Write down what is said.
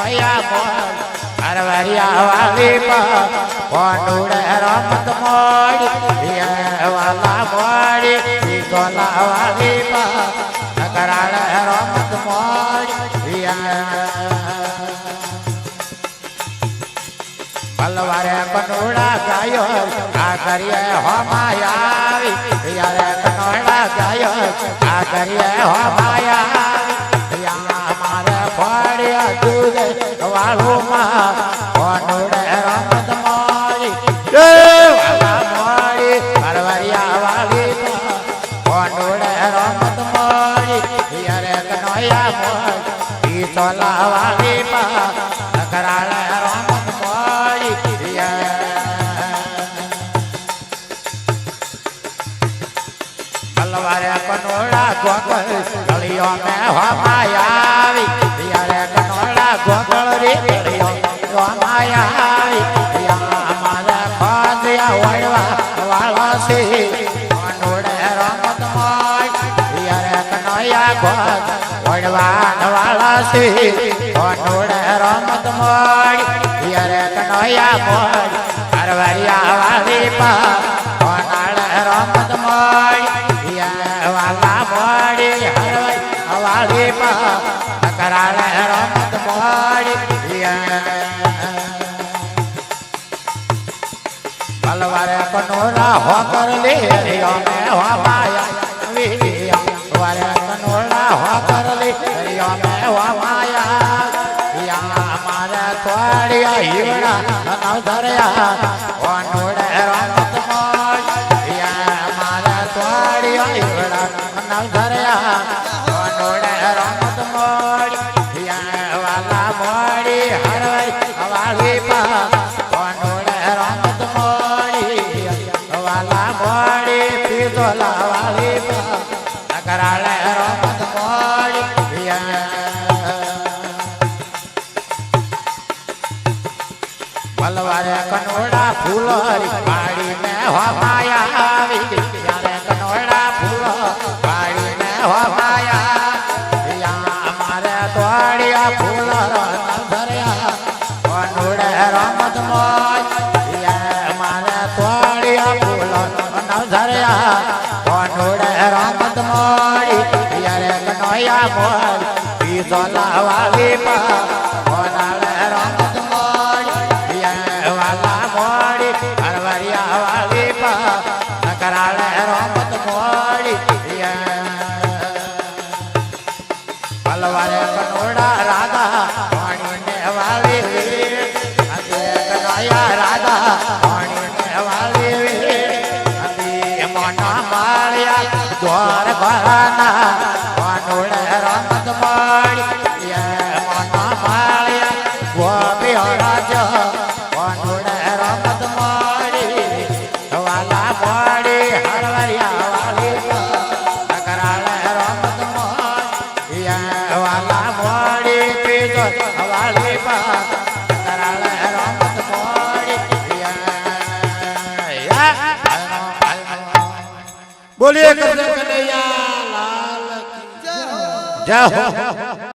કનોયા mode અરવરિયા વાલી કોંડુડે રમત મોડી વાલા મોડી ગોલા વાલી કરાળ રમત મોડી પલવારે કનોડા ગાયો આ કરીએ હોમાયાવી યારે કનોડા ગાયો આ કરીએ હોમાયાવી મારે ફળ્યા દૂધે વાળુમાં કોંડુડે રમત મોડી વાલા મોડી પરવરિયા વાળી કોંડુડે રમત મોડી યારે કનોયા મોડી તોલા વાળી કરાળ રમત પલવારે કનોડા ગોગળ ગળીઓ મેં હોમાયાવી યારે કનોડા ગોગળ રે ગળીઓ હોમાયાવી મારે ખોદિયા વળવા વાળા છે કનોડે રમત મોય યારે કનોયા ગોગ વળવા વાળા છે કનોડે રમત મોય યારે કનોયા મોય અરવરિયા વાળી કોનાળ રમત મોય વાલા મોડી હરવાળી કરાળ રમત મોડી પલવારે કનોરા હોકર લે અમે હોમાયા વારે કનોરા હોકર લે અમે હોમાયા મારે થોડિયા હીવડા નવધર્યા કોનોડે રમત નવધર્યા કોનોડે રમત મોડી વાલા મોડી હરવાળી વાળી કોનોડે રમત મોડી વાલા મોડી પીતોલા વાળી કરાળ રમત મોડી પલવારે કનોડા ફૂલોરી પાડી ને હોમાયા આવી યારે કનોડા ફૂલો પાડી ને હોમાયા મારે તોડિયા ફૂલો નવધર્યા કોનોડે રમત મોય મારે તોડિયા ફૂલો નવધર્યા કોનોડે રમત મોડી યારે કનોયા મોડી પીતોલા વાળી કોનાળ રમત મોડી વાલા મોડી અરવરિયા વાળી કરાળ રમત મોડી પલવારે કનોડા રાધા પાણીને વાળી કનોયા રાધા પાણીને વાળી મોના માળિયા દ્વાર ભરાના કોનોડે રમત મોડી મોના માળિયા ગોપી રાજ કોનોડે રમત મોડી વાલા મોડી હરવરિયા વાળી કરાળ રમત મોડી વાલા મોડી પીતો વાળી કરાળ રમત મોડી બોલીએ કનૈયા લાલ જય હો